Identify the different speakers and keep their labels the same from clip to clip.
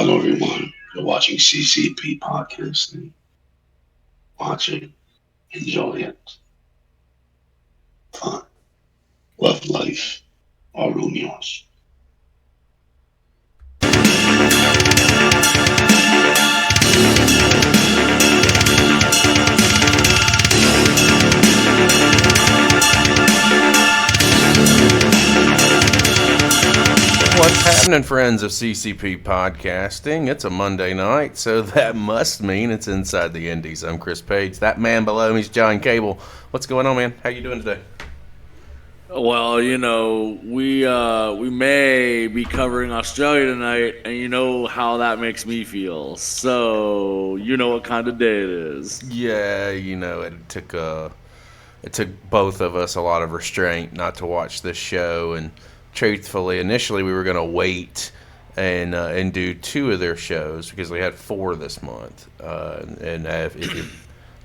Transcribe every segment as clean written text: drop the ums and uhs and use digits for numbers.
Speaker 1: Hello, everyone. You're watching CCP Podcasting. Watch it. Enjoy it. Fun. Love life. All room yours.
Speaker 2: What's happening, friends of CCP Podcasting? It's a Monday night, so that must mean it's Inside the Indies. I'm Chris Page. That man below me is John Cable. What's going on, man? How you doing today?
Speaker 3: Well, we may be covering Australia tonight, and you know how that makes me feel. So, you know what kind of day it is.
Speaker 2: Yeah, it took both of us a lot of restraint not to watch this show, and truthfully, initially we were going to wait and do two of their shows because we had four this month. And if you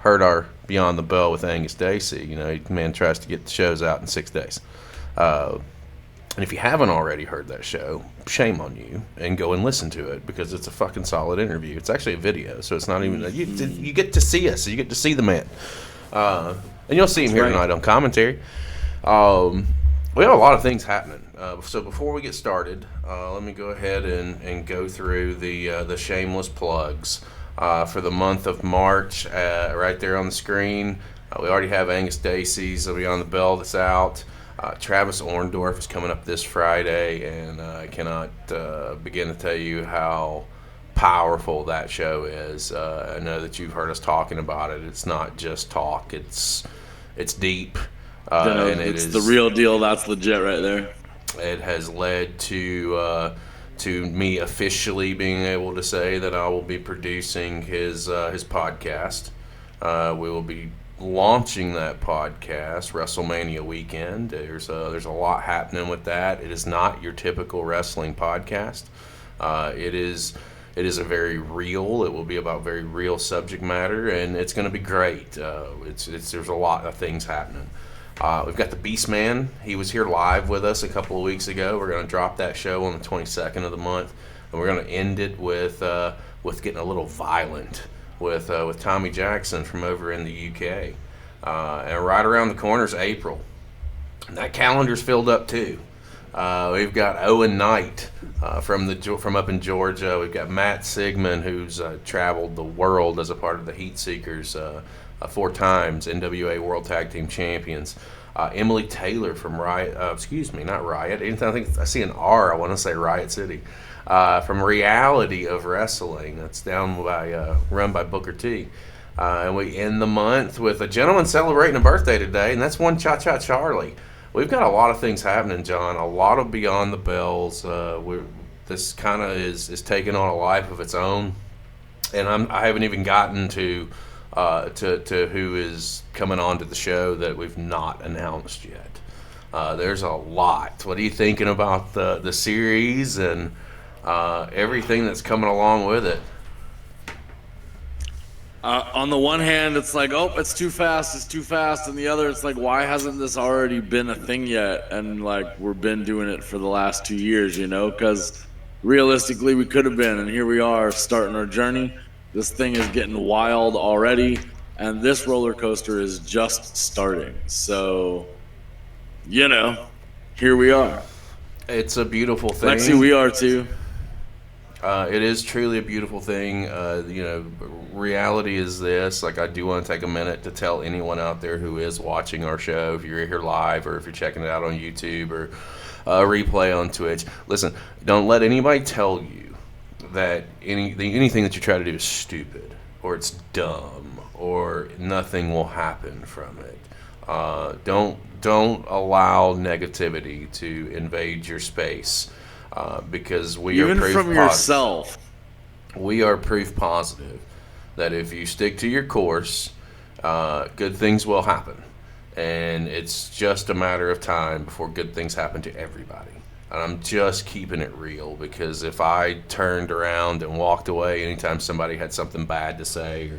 Speaker 2: heard our Beyond the Bell with Angus Dacey, man tries to get the shows out in 6 days. And if you haven't already heard that show, shame on you, and go and listen to it because it's a fucking solid interview. It's actually a video, so it's not even you get to see us, you get to see the man, and you'll see him here tonight on commentary. We have a lot of things happening. So before we get started, let me go ahead and go through the shameless plugs for the month of March. Right there on the screen, we already have Angus Dacey's Beyond the Bell that's out. Travis Orndorff is coming up this Friday, and I cannot begin to tell you how powerful that show is. I know that you've heard us talking about it. It's not just talk. It's deep.
Speaker 3: And it's the real deal. That's legit right there.
Speaker 2: It has led to me officially being able to say that I will be producing his podcast. We will be launching that podcast WrestleMania weekend. There's a lot happening with that. It is not your typical wrestling podcast. It is a very real. It will be about very real subject matter, and it's going to be great. There's a lot of things happening. We've got the Beast Man. He was here live with us a couple of weeks ago. We're going to drop that show on the 22nd of the month, and we're going to end it with getting a little violent with Tommy Jackson from over in the UK. And right around the corner is April. And that calendar's filled up too. We've got Owen Knight from up in Georgia. We've got Matt Sigmund, who's traveled the world as a part of the Heat Seekers. 4 times NWA World Tag Team Champions. Emily Taylor from Riot, not Riot. Anytime I think I see an R, I want to say Riot City. From Reality of Wrestling, that's run by Booker T. And we end the month with a gentleman celebrating a birthday today, and that's one Cha-Cha Charlie. We've got a lot of things happening, John. A lot of Beyond the Bells. This kind of is taking on a life of its own, and I haven't even gotten to who is coming on to the show that we've not announced yet. There's a lot. What are you thinking about the series and everything that's coming along with it?
Speaker 3: On the one hand, it's like, oh, it's too fast. And the other, it's like, why hasn't this already been a thing yet? And like, we've been doing it for the last 2 years, because realistically, we could have been, and here we are starting our journey. This thing is getting wild already, and this roller coaster is just starting. So, here we are.
Speaker 2: It's a beautiful thing.
Speaker 3: Lexi, we are too.
Speaker 2: It is truly a beautiful thing. Reality is this. Like, I do want to take a minute to tell anyone out there who is watching our show, if you're here live or if you're checking it out on YouTube or a replay on Twitch, listen, don't let anybody tell you that anything that you try to do is stupid or it's dumb or nothing will happen from it. Don't allow negativity to invade your space because we
Speaker 3: even
Speaker 2: are proof
Speaker 3: from yourself.
Speaker 2: We are proof positive that if you stick to your course, good things will happen, and it's just a matter of time before good things happen to everybody. And I'm just keeping it real because if I turned around and walked away anytime somebody had something bad to say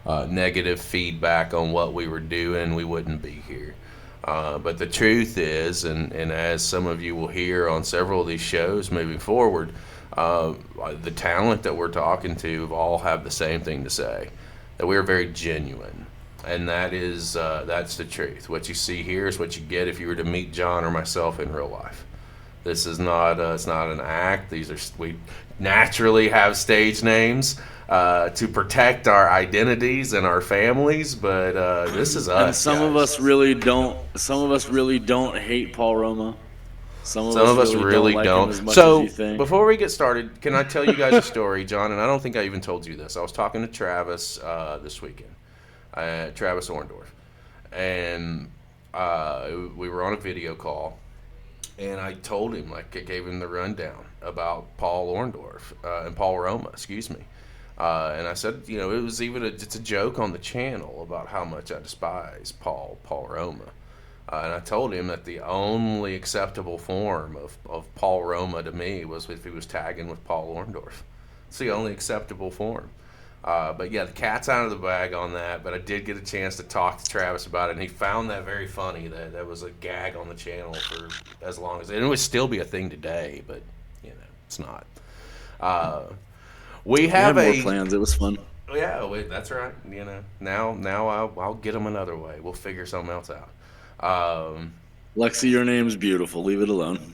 Speaker 2: or negative feedback on what we were doing, we wouldn't be here. But the truth is, and as some of you will hear on several of these shows moving forward, the talent that we're talking to all have the same thing to say, that we're very genuine. And that's the truth. What you see here is what you get if you were to meet John or myself in real life. This is not it's not an act. We naturally have stage names to protect our identities and our families, but this is us.
Speaker 3: And some
Speaker 2: guys.
Speaker 3: of us really don't. Some of us really don't hate Paul Roma. Some
Speaker 2: of us really
Speaker 3: like
Speaker 2: don't.
Speaker 3: him as much
Speaker 2: So
Speaker 3: as you think.
Speaker 2: before we get started, can I tell you guys a story, John? And I don't think I even told you this. I was talking to Travis this weekend, Travis Orndorff, and we were on a video call. And I told him, like, I gave him the rundown about Paul Orndorff and Paul Roma, excuse me. And I said, you know, it's a joke on the channel about how much I despise Paul Roma. And I told him that the only acceptable form of Paul Roma to me was if he was tagging with Paul Orndorff. It's the only acceptable form. But yeah, the cat's out of the bag on that, but I did get a chance to talk to Travis about it, and he found that very funny, that was a gag on the channel for as long as, and it would still be a thing today, but, you know, it's not. We have
Speaker 3: more plans. It was fun.
Speaker 2: Yeah, that's right. You know, now I'll get them another way. We'll figure something else out.
Speaker 3: Lexi, your name's beautiful. Leave it alone.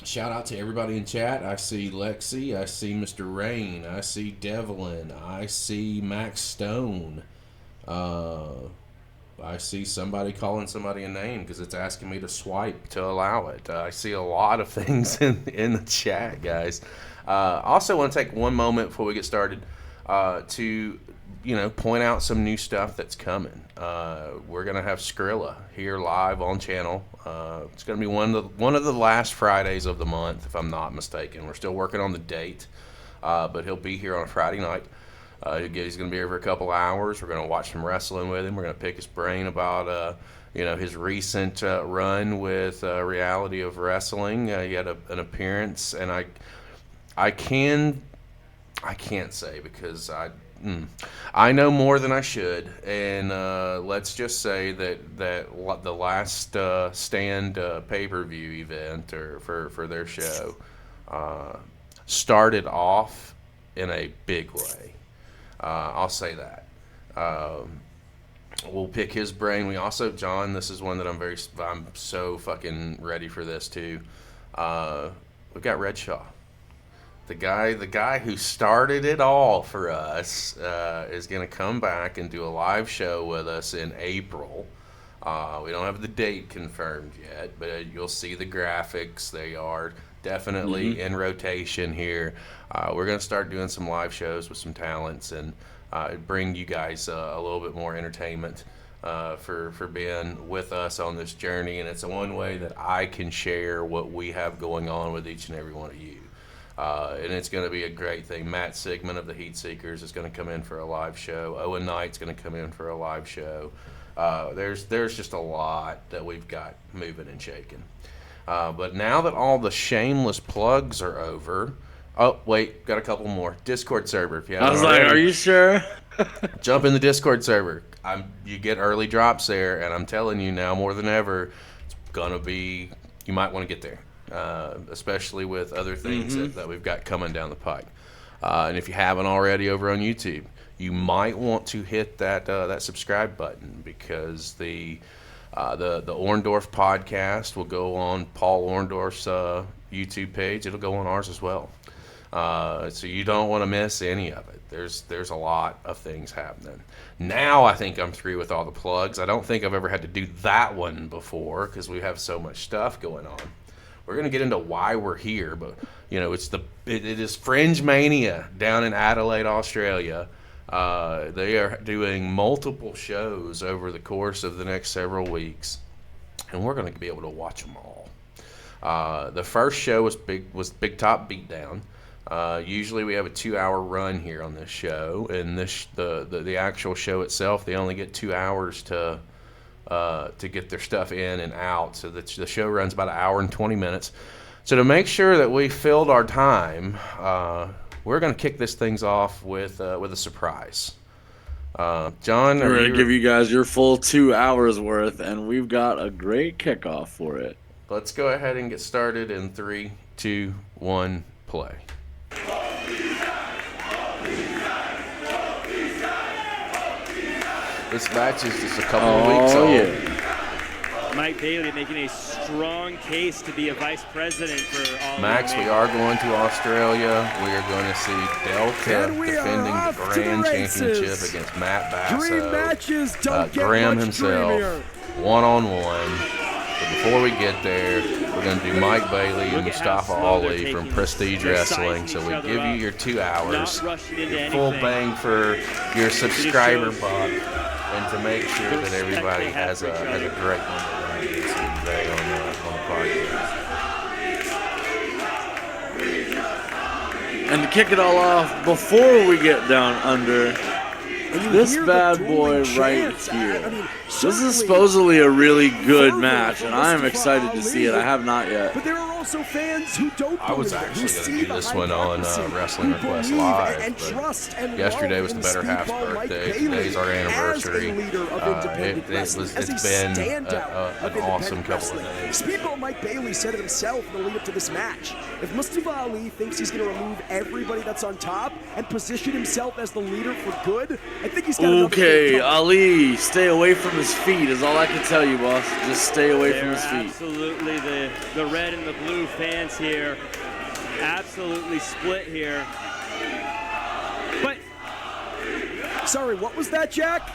Speaker 2: Shout out to everybody in chat. I see Lexi. I see Mr. Rain. I see Devlin. I see Max Stone. I see somebody calling somebody a name because it's asking me to swipe to allow it. I see a lot of things in the chat, guys. Also want to take one moment before we get started to point out some new stuff that's coming. We're gonna have Skrilla here live on channel. It's gonna be one of the last Fridays of the month, if I'm not mistaken. We're still working on the date, but he'll be here on a Friday night. He's gonna be here for a couple hours. We're gonna watch some wrestling with him. We're gonna pick his brain about his recent run with Reality of Wrestling. He had an appearance, and I can't say because I know more than I should, and let's just say that the last Stand pay-per-view event or for their show started off in a big way. I'll say that. We'll pick his brain. We also, John, this is one that I'm so fucking ready for this too. We've got Red Shaw. The guy who started it all for us is going to come back and do a live show with us in April. We don't have the date confirmed yet, but you'll see the graphics. They are definitely in rotation here. We're going to start doing some live shows with some talents and bring you guys a little bit more entertainment for being with us on this journey. And it's one way that I can share what we have going on with each and every one of you. And it's going to be a great thing. Matt Sigmund of the Heat Seekers is going to come in for a live show. Owen Knight's going to come in for a live show. There's just a lot that we've got moving and shaking. But now that all the shameless plugs are over, oh wait, got a couple more. Discord server. If you
Speaker 3: I was like, are you sure?
Speaker 2: Jump in the Discord server. You get early drops there, and I'm telling you now more than ever, it's gonna be. You might want to get there. Especially with other things that we've got coming down the pike. And if you haven't already over on YouTube, you might want to hit that subscribe button because the Orndorff podcast will go on Paul Orndorff's YouTube page. It'll go on ours as well. So you don't want to miss any of it. There's a lot of things happening. Now I think I'm through with all the plugs. I don't think I've ever had to do that one before because we have so much stuff going on. We're going to get into why we're here, but it is Fringe Mania down in Adelaide, Australia. They are doing multiple shows over the course of the next several weeks, and we're going to be able to watch them all. The first show was Big Top Beatdown. Usually we have a 2-hour run here on this show, and the actual show itself, they only get 2 hours to get their stuff in and out. So the show runs about 1 hour and 20 minutes. So to make sure that we filled our time, we're going to kick this things off with a surprise. John,
Speaker 3: we're going to give you guys your full 2 hours worth, and we've got a great kickoff for it.
Speaker 2: Let's go ahead and get started in 3, 2, 1, play. This match is just a couple of weeks old.
Speaker 4: Yeah. Mike Bailey making a strong case to be a vice president for all.
Speaker 2: Max, we are going to Australia. We are going to see Delta defending the Grand Championship against Matt Basso. Graham himself, one-on-one. But before we get there, we're going to do Mike Bailey and Mustafa Ali from Prestige Wrestling. So we give you your 2 hours, your full bang for your subscriber buck, and to make sure that everybody has a great one today on the podcast.
Speaker 3: And to kick it all off, before we get down under, this bad boy right here. This is supposedly a really good match, and I am excited to see it. I have not yet.
Speaker 5: But there are also fans who don't.
Speaker 2: I was actually going to do this one on Wrestling Request Live, but yesterday was the Better Half's birthday. Today's our anniversary. It's been an awesome couple of days.
Speaker 5: Speedball Mike Bailey said it himself in the lead up to this match. If Mustafa Ali thinks he's going to remove everybody that's on top and position himself as the leader for good, I think he's got
Speaker 3: okay, Ali, stay away from his feet is all I can tell you, boss. Just stay away from his feet.
Speaker 4: Absolutely, the red and the blue fans here, absolutely split here. But
Speaker 5: sorry, what was that, Jack?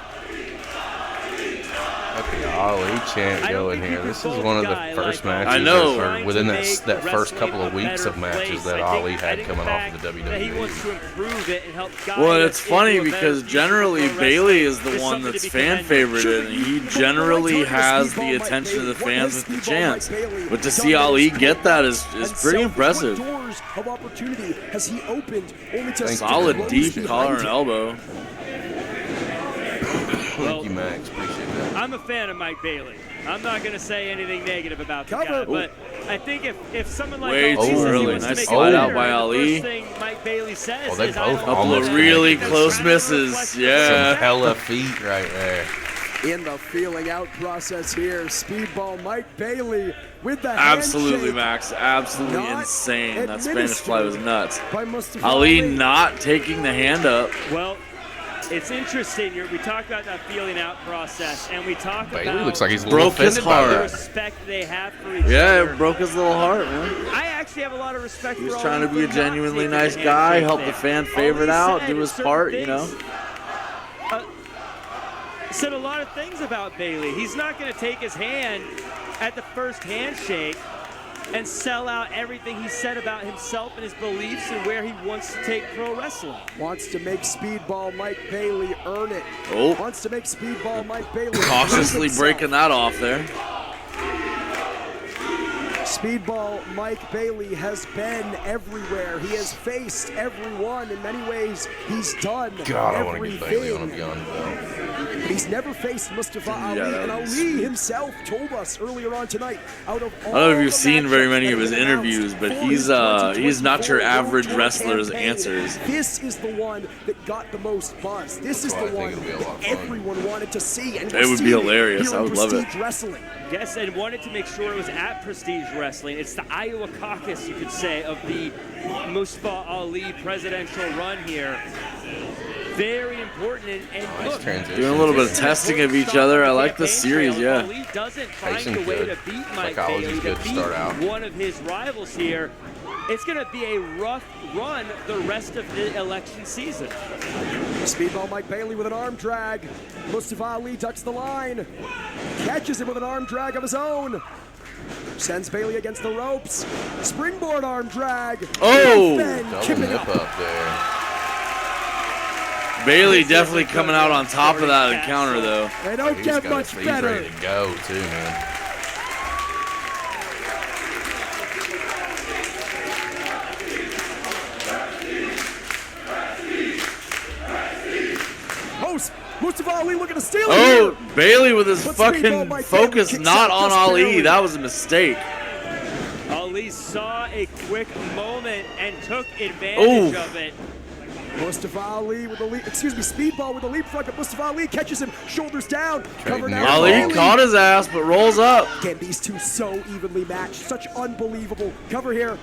Speaker 2: Okay, Ali chant going here. This is one of the first matches.
Speaker 3: I know.
Speaker 2: Or within that first couple of weeks of matches that Ali had coming off of the WWE.
Speaker 4: He wants to improve it and help guide
Speaker 3: well, it's funny because generally Bailey is the one that's fan favorited, and he generally has the attention of the fans with the chants. But to see Ali get that is pretty impressive. Solid deep collar and elbow.
Speaker 2: Thank you, Max. Appreciate that.
Speaker 4: I'm a fan of Mike Bailey. I'm not going to say anything negative about the guy, but I think if someone like
Speaker 3: way
Speaker 4: Ali
Speaker 3: too
Speaker 4: says he
Speaker 3: early,
Speaker 4: wants to
Speaker 3: nice
Speaker 4: make
Speaker 3: slide
Speaker 4: it
Speaker 3: out
Speaker 4: better,
Speaker 3: by
Speaker 4: the
Speaker 3: Ali.
Speaker 4: first thing Mike Bailey says
Speaker 2: they
Speaker 4: is,
Speaker 2: both
Speaker 3: couple of really close misses. Yeah.
Speaker 2: Some hella feet right there.
Speaker 5: In the feeling out process here, Speedball Mike Bailey with the
Speaker 3: absolutely,
Speaker 5: handshake.
Speaker 3: Max. Absolutely insane. That Spanish fly was nuts.
Speaker 5: Mustafa
Speaker 3: Ali not taking the hand up.
Speaker 4: Well, it's interesting. We talk about that feeling out process, and we talk
Speaker 2: Bailey
Speaker 4: about
Speaker 2: looks like he's a little
Speaker 3: broke his
Speaker 2: offended by
Speaker 3: heart.
Speaker 4: the
Speaker 2: that.
Speaker 4: respect they have for each other.
Speaker 3: Yeah, it broke his little heart, man.
Speaker 4: I actually have a lot of respect
Speaker 3: He was
Speaker 4: for
Speaker 3: trying to
Speaker 4: Ali
Speaker 3: be a
Speaker 4: for not
Speaker 3: genuinely
Speaker 4: taking
Speaker 3: nice
Speaker 4: the
Speaker 3: guy,
Speaker 4: handshake
Speaker 3: help
Speaker 4: there.
Speaker 3: the fan favorite
Speaker 4: Ali
Speaker 3: out,
Speaker 4: said
Speaker 3: do his
Speaker 4: certain
Speaker 3: part, you
Speaker 4: things,
Speaker 3: know.
Speaker 4: Said a lot of things about Bailey. He's not going to take his hand at the first handshake and sell out everything he said about himself and his beliefs and where he wants to take pro wrestling.
Speaker 5: Wants to make Speedball Mike Bailey earn it.
Speaker 3: Oh.
Speaker 5: Wants to make Speedball Mike Bailey
Speaker 3: Cautiously breaking that off there.
Speaker 5: Speedball Mike Bailey has been everywhere. He has faced everyone. In many ways, he's done
Speaker 2: God, I want to
Speaker 5: everything.
Speaker 2: get Bailey on a Beyond Bell.
Speaker 5: But he's never faced Mustafa Ali, and Ali himself told us earlier on tonight, out of all
Speaker 3: I don't know if you've
Speaker 5: the
Speaker 3: seen very
Speaker 5: matchups
Speaker 3: many of
Speaker 5: that
Speaker 3: his
Speaker 5: have been
Speaker 3: interviews,
Speaker 5: announced
Speaker 3: but
Speaker 5: for
Speaker 3: he's
Speaker 5: his
Speaker 3: not your
Speaker 5: 2024
Speaker 3: average
Speaker 5: World
Speaker 3: wrestler's
Speaker 5: campaign.
Speaker 3: answers.
Speaker 5: This is the one that got the most buzz. This is
Speaker 2: Well,
Speaker 5: the
Speaker 2: I
Speaker 5: one
Speaker 2: think it'll be a lot
Speaker 5: that
Speaker 2: of fun.
Speaker 5: everyone wanted to see. And
Speaker 3: It would be hilarious. I would love it.
Speaker 5: Wrestling.
Speaker 4: Yes, and wanted to make sure it was at Prestige Wrestling. It's the Iowa caucus, you could say, of the Mustafa Ali presidential run here. Very important. And
Speaker 2: Nice
Speaker 4: look,
Speaker 2: transition.
Speaker 3: Doing a little bit of testing of each other. I like the series, yeah.
Speaker 4: Ali doesn't find
Speaker 2: Pacing
Speaker 4: a way
Speaker 2: good.
Speaker 4: to beat Mike
Speaker 2: Psychology's
Speaker 4: Bailey,
Speaker 2: good
Speaker 4: to
Speaker 2: to
Speaker 4: beat
Speaker 2: start out.
Speaker 4: one of his rivals here. It's going to be a rough run the rest of the election season.
Speaker 5: Speedball Mike Bailey with an arm drag. Mustafa Ali ducks the line. Catches him with an arm drag of his own. Sends Bailey against the ropes. Springboard arm drag.
Speaker 3: Oh!
Speaker 5: Then
Speaker 2: Double
Speaker 5: keep it
Speaker 2: nip
Speaker 5: up.
Speaker 2: up there.
Speaker 3: Bailey definitely coming out on top of that encounter, though.
Speaker 5: They don't
Speaker 2: He's
Speaker 5: get
Speaker 2: got
Speaker 5: much
Speaker 2: his feet
Speaker 5: better.
Speaker 2: ready to go, too, man.
Speaker 5: Mustafa Ali looking to steal it.
Speaker 3: Oh, Bailey with his
Speaker 5: But Speedball
Speaker 3: fucking
Speaker 5: Mike
Speaker 3: focus
Speaker 5: Bailey kicks
Speaker 3: not
Speaker 5: out
Speaker 3: on
Speaker 5: just
Speaker 3: Ali.
Speaker 5: barely.
Speaker 3: That was a mistake.
Speaker 4: Ali saw a quick moment and took advantage
Speaker 3: Ooh.
Speaker 4: of it.
Speaker 5: Mustafa Ali with the leap, Speedball with the leapfrog, but Mustafa Ali catches him, shoulders down, covered
Speaker 2: near
Speaker 5: out.
Speaker 2: ball.
Speaker 3: Ali
Speaker 5: Bailey.
Speaker 3: caught his ass, but rolls up.
Speaker 5: Again, these two so evenly matched, such unbelievable cover here.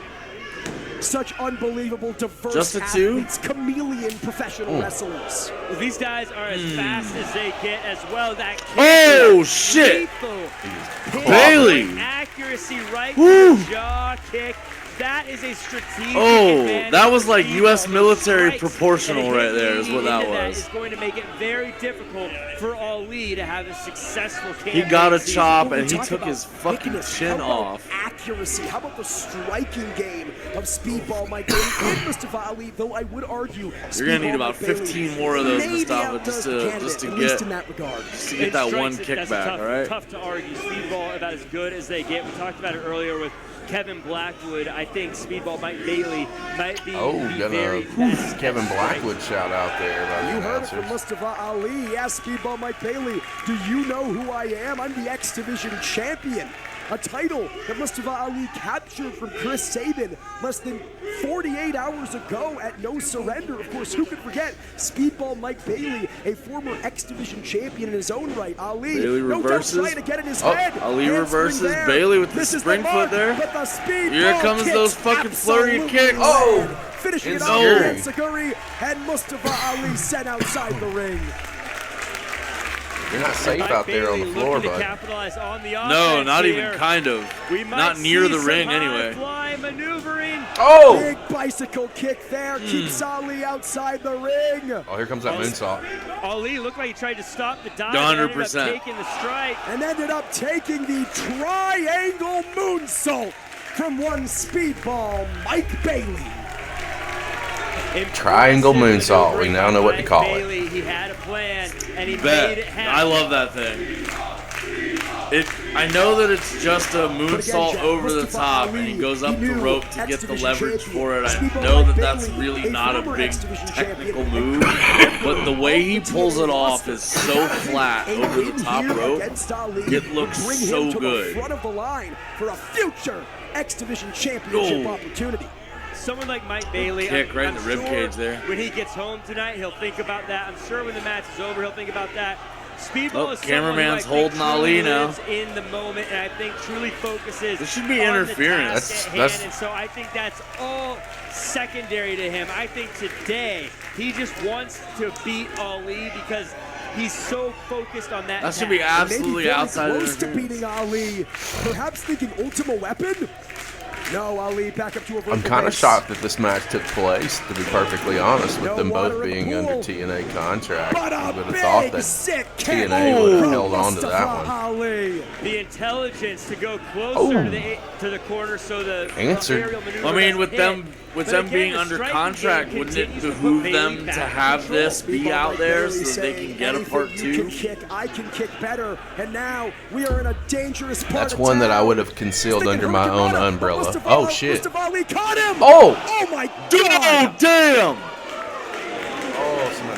Speaker 5: Such unbelievable, diverse
Speaker 3: Just a two?
Speaker 5: athletes, chameleon professional wrestlers.
Speaker 4: Well, these guys are as fast as they get as well. That kick
Speaker 3: Oh,
Speaker 4: is
Speaker 3: shit.
Speaker 4: lethal.
Speaker 3: Bailey.
Speaker 4: Accuracy right
Speaker 3: Woo.
Speaker 4: to the jaw kick. That is a strategic
Speaker 3: Oh,
Speaker 4: advantage
Speaker 3: that was
Speaker 4: for
Speaker 3: like
Speaker 4: Speedball.
Speaker 3: US military
Speaker 4: Those strikes
Speaker 3: proportional
Speaker 4: and
Speaker 3: right there is
Speaker 4: hitting
Speaker 3: what that
Speaker 4: into
Speaker 3: was.
Speaker 4: is going to make it very difficult for Ali to have a successful
Speaker 3: He
Speaker 4: campaign
Speaker 3: got a
Speaker 4: season.
Speaker 3: chop
Speaker 5: When we
Speaker 3: and he
Speaker 5: talk
Speaker 3: took
Speaker 5: about
Speaker 3: his fucking
Speaker 5: thickness,
Speaker 3: chin
Speaker 5: how about
Speaker 3: off.
Speaker 5: accuracy? How about the striking game of Speedball Mike Bailey and Mustafa Ali? Though I would argue
Speaker 3: You're gonna need
Speaker 5: Speedball
Speaker 3: about
Speaker 5: Mike Bailey
Speaker 3: 15 more of those,
Speaker 5: maybe
Speaker 3: Mustafa,
Speaker 5: outdoes
Speaker 3: just
Speaker 5: the
Speaker 3: to
Speaker 5: candidate, at least
Speaker 3: get
Speaker 5: in that regard.
Speaker 3: to get
Speaker 4: It
Speaker 3: that
Speaker 4: strikes
Speaker 3: one
Speaker 4: it-
Speaker 3: kickback,
Speaker 4: that's
Speaker 3: all right?
Speaker 4: tough to argue. Speedball about as good as they get. We talked about it earlier with Kevin Blackwood. I think Speedball Mike Bailey might be
Speaker 2: Oh,
Speaker 4: the
Speaker 2: got
Speaker 4: very
Speaker 2: a
Speaker 4: best.
Speaker 2: Kevin
Speaker 4: at strike.
Speaker 2: Blackwood shout out there by the
Speaker 5: You heard it from
Speaker 2: announcers.
Speaker 5: Mustafa Ali. Yes, Speedball Mike Bailey. Do you know who I am? I'm the X Division champion. A title that Mustafa Ali captured from Chris Sabin less than 48 hours ago at No Surrender. Of course, who could forget Speedball Mike Bailey, a former X Division champion in his own right. Ali,
Speaker 3: Bailey
Speaker 5: no doubt
Speaker 3: reverses.
Speaker 5: trying to get in his
Speaker 3: Oh,
Speaker 5: head.
Speaker 3: Ali
Speaker 5: Handspring
Speaker 3: reverses.
Speaker 5: there.
Speaker 3: Bailey with the
Speaker 5: Misses
Speaker 3: spring
Speaker 5: mark,
Speaker 3: foot there.
Speaker 5: but the Speedball
Speaker 3: Here comes
Speaker 5: kicks
Speaker 3: those fucking flurry
Speaker 5: absolutely
Speaker 3: kicks.
Speaker 5: land. Finishing it off
Speaker 2: Enziguri.
Speaker 5: with Enziguri, and Mustafa Ali sent outside the ring.
Speaker 2: You're not safe
Speaker 4: Mike
Speaker 2: out there on
Speaker 4: Bailey
Speaker 2: the floor,
Speaker 4: looking to
Speaker 2: bud.
Speaker 4: capitalize on the
Speaker 3: No,
Speaker 4: offense
Speaker 3: not
Speaker 4: here.
Speaker 3: even kind of.
Speaker 4: We might
Speaker 3: Not near
Speaker 4: see
Speaker 3: the
Speaker 4: some
Speaker 3: ring
Speaker 4: high
Speaker 3: anyway.
Speaker 4: fly maneuvering.
Speaker 2: Oh!
Speaker 5: Big bicycle kick there keeps Ali outside the ring.
Speaker 2: Oh, here comes that moonsault.
Speaker 4: Ali looked like he tried to stop the dive. and ended up
Speaker 3: 100%.
Speaker 4: taking the strike.
Speaker 5: And ended up taking the triangle moonsault from one Speedball Mike Bailey.
Speaker 2: Triangle
Speaker 4: Impressive
Speaker 2: moonsault. We
Speaker 4: maneuvering
Speaker 2: now know
Speaker 4: by
Speaker 2: what to
Speaker 4: Mike
Speaker 2: call it.
Speaker 4: Bailey. He had a plan, and he made
Speaker 3: Bet.
Speaker 4: it happen.
Speaker 3: I love that thing. I know that it's just a moonsault
Speaker 5: Jack,
Speaker 3: over the
Speaker 5: Mustafa
Speaker 3: top,
Speaker 5: Ali,
Speaker 3: and he goes
Speaker 5: he
Speaker 3: up the
Speaker 5: knew
Speaker 3: rope to get the
Speaker 5: X-Division
Speaker 3: leverage
Speaker 5: champion.
Speaker 3: for it. I
Speaker 5: Speedball
Speaker 3: know
Speaker 5: Mike
Speaker 3: that that's
Speaker 5: Bailey,
Speaker 3: really
Speaker 5: a
Speaker 3: not a
Speaker 5: former
Speaker 3: big
Speaker 5: X-Division
Speaker 3: technical
Speaker 5: champion.
Speaker 3: move, but the way he pulls it off is so flat
Speaker 5: A
Speaker 3: over the
Speaker 5: win
Speaker 3: top
Speaker 5: here
Speaker 3: rope.
Speaker 5: against Ali
Speaker 3: It looks
Speaker 5: would bring him
Speaker 3: so
Speaker 5: to
Speaker 3: good.
Speaker 5: the front of the line for a future X Division championship
Speaker 3: Oh.
Speaker 5: opportunity.
Speaker 4: Someone like Mike Bailey,
Speaker 3: Kick right in
Speaker 4: I'm
Speaker 3: the rib
Speaker 4: sure
Speaker 3: cage there.
Speaker 4: When he gets home tonight, he'll think about that. I'm sure when the match is over, he'll think about that. Speedball
Speaker 3: Oh,
Speaker 4: is someone
Speaker 3: cameraman's
Speaker 4: who I think
Speaker 3: holding Ali
Speaker 4: truly
Speaker 3: now.
Speaker 4: lives in the moment, and I think truly focuses.
Speaker 3: This should be
Speaker 4: on the
Speaker 3: interference.
Speaker 4: task at
Speaker 2: That's-
Speaker 4: hand, and so I think that's all secondary to him. I think today he just wants to beat Ali because he's so focused on that.
Speaker 3: That should be
Speaker 4: task.
Speaker 5: Maybe
Speaker 3: absolutely
Speaker 5: very
Speaker 3: outside of
Speaker 5: close to
Speaker 3: interference.
Speaker 5: beating Ali. Perhaps thinking Ultima Weapon? No, Ali back up to a vertical
Speaker 2: I'm kind of
Speaker 5: base.
Speaker 2: shocked that this match took place, to be perfectly honest, with
Speaker 5: No
Speaker 2: them
Speaker 5: water
Speaker 2: both
Speaker 5: in the
Speaker 2: being under
Speaker 5: pool.
Speaker 2: TNA contract.
Speaker 5: But
Speaker 2: I
Speaker 5: a
Speaker 2: would have thought
Speaker 5: big,
Speaker 2: that
Speaker 5: sick kick
Speaker 2: TNA would have
Speaker 5: from
Speaker 2: held on to that
Speaker 5: Mustafa
Speaker 2: one.
Speaker 5: Ali.
Speaker 4: The intelligence to go closer
Speaker 2: Oh.
Speaker 4: to the corner, so the
Speaker 2: Answered.
Speaker 4: aerial maneuver
Speaker 3: I mean,
Speaker 4: doesn't
Speaker 3: with
Speaker 4: hit.
Speaker 3: them
Speaker 4: But
Speaker 3: being
Speaker 4: again, the
Speaker 3: under
Speaker 4: striking
Speaker 3: contract,
Speaker 4: game
Speaker 3: wouldn't it
Speaker 4: continues to put
Speaker 3: behoove
Speaker 4: Bailey
Speaker 3: them
Speaker 4: back
Speaker 3: to
Speaker 4: in
Speaker 3: have
Speaker 4: control.
Speaker 3: this be
Speaker 5: Speedball
Speaker 3: out
Speaker 5: Mike
Speaker 3: there
Speaker 5: Bailey
Speaker 3: so they
Speaker 5: saying,
Speaker 3: can get a
Speaker 5: "Anything
Speaker 3: part
Speaker 5: you
Speaker 3: 2?
Speaker 5: can kick, I can kick better. And now we are in a dangerous part
Speaker 2: That's
Speaker 5: of
Speaker 2: one that I
Speaker 5: town.
Speaker 2: would have concealed
Speaker 5: Sticking
Speaker 2: under my
Speaker 5: Hurricane
Speaker 2: own
Speaker 5: Rana, but
Speaker 2: umbrella.
Speaker 5: Mustafa
Speaker 2: Oh, shit.
Speaker 5: Mustafa Ali caught him.
Speaker 2: Oh!
Speaker 5: Oh my
Speaker 3: Oh,
Speaker 5: God!
Speaker 3: damn!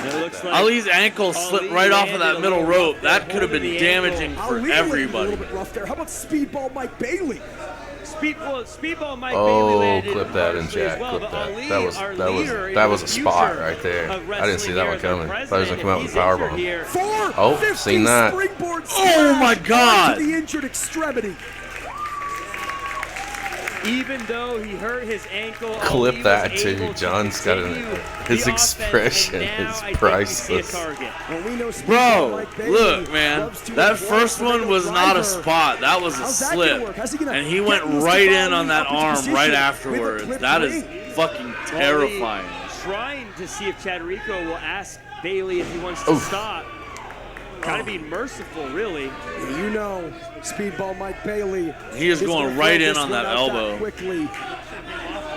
Speaker 4: It looks like
Speaker 3: Ali's ankle slipped right off of that middle rope. That could have been damaging for
Speaker 5: Ali
Speaker 3: everybody.
Speaker 5: A little bit rough there. How about Speedball Mike Bailey?
Speaker 4: Speedball Mike
Speaker 2: Oh,
Speaker 4: Bailey landed
Speaker 2: clip that in,
Speaker 4: partially as
Speaker 2: Jack.
Speaker 4: well,
Speaker 2: Clip
Speaker 4: but
Speaker 2: that.
Speaker 4: Ali,
Speaker 2: That was
Speaker 4: our
Speaker 2: that was
Speaker 4: leader in
Speaker 2: that was
Speaker 4: the
Speaker 2: a spot
Speaker 4: future
Speaker 2: right there.
Speaker 4: of
Speaker 2: I didn't
Speaker 4: wrestling
Speaker 2: see that
Speaker 4: here
Speaker 2: one
Speaker 4: as our
Speaker 2: coming. I thought he was gonna come out with a
Speaker 4: president,
Speaker 2: powerbomb.
Speaker 4: if he's injured here,
Speaker 5: 450
Speaker 2: seen that.
Speaker 5: springboard
Speaker 3: Oh, my
Speaker 5: splash
Speaker 3: God.
Speaker 5: onto the injured extremity.
Speaker 4: Even though he hurt his ankle,
Speaker 2: Clip
Speaker 4: Ali
Speaker 2: that,
Speaker 4: was
Speaker 2: too.
Speaker 4: able to
Speaker 2: John's got
Speaker 4: continue
Speaker 2: his
Speaker 4: the offense,
Speaker 2: expression
Speaker 4: and now
Speaker 2: is
Speaker 4: I think we see a
Speaker 2: priceless.
Speaker 4: target.
Speaker 5: Well, we know Speedball
Speaker 3: Bro,
Speaker 5: Mike Bailey
Speaker 3: look, man.
Speaker 5: loves to
Speaker 3: That
Speaker 5: avoid
Speaker 3: first
Speaker 5: the
Speaker 3: one
Speaker 5: middle
Speaker 3: was not a
Speaker 5: driver.
Speaker 3: spot. That was a
Speaker 5: How's that gonna
Speaker 3: slip.
Speaker 5: work? How's he gonna
Speaker 3: And he
Speaker 5: get
Speaker 3: went
Speaker 5: Mustafa
Speaker 3: right in
Speaker 5: Ali
Speaker 3: on that
Speaker 5: up into
Speaker 3: arm
Speaker 5: position
Speaker 3: right
Speaker 5: with a
Speaker 3: afterwards.
Speaker 5: clipped
Speaker 3: That is
Speaker 5: ring?
Speaker 3: fucking terrifying.
Speaker 4: Trying to see if Chadrico will ask Bailey if he wants to
Speaker 2: Oof.
Speaker 4: stop. Got to be merciful, really.
Speaker 5: You know, Speedball Mike Bailey.
Speaker 3: He is going
Speaker 5: gonna
Speaker 3: right
Speaker 5: throw
Speaker 3: in
Speaker 5: this
Speaker 3: on
Speaker 5: one
Speaker 3: that
Speaker 5: out
Speaker 3: elbow.
Speaker 5: Quickly.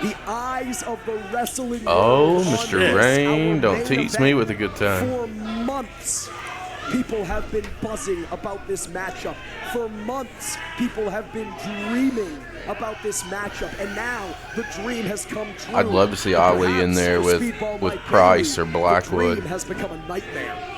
Speaker 5: The eyes of the wrestling
Speaker 2: Oh,
Speaker 5: world on
Speaker 2: Mr.
Speaker 5: this,
Speaker 2: Rain,
Speaker 5: our
Speaker 2: don't
Speaker 5: main
Speaker 2: tease me
Speaker 5: event.
Speaker 2: with a good time.
Speaker 5: For months, people have been buzzing about this matchup. For months, people have been dreaming about this matchup, and now the dream has come true.
Speaker 2: I'd love to see
Speaker 5: But
Speaker 2: Ali
Speaker 5: perhaps
Speaker 2: in there
Speaker 5: for
Speaker 2: with
Speaker 5: Speedball Mike
Speaker 2: Price
Speaker 5: Bailey,
Speaker 2: or Blackwood.
Speaker 5: The dream has become a nightmare.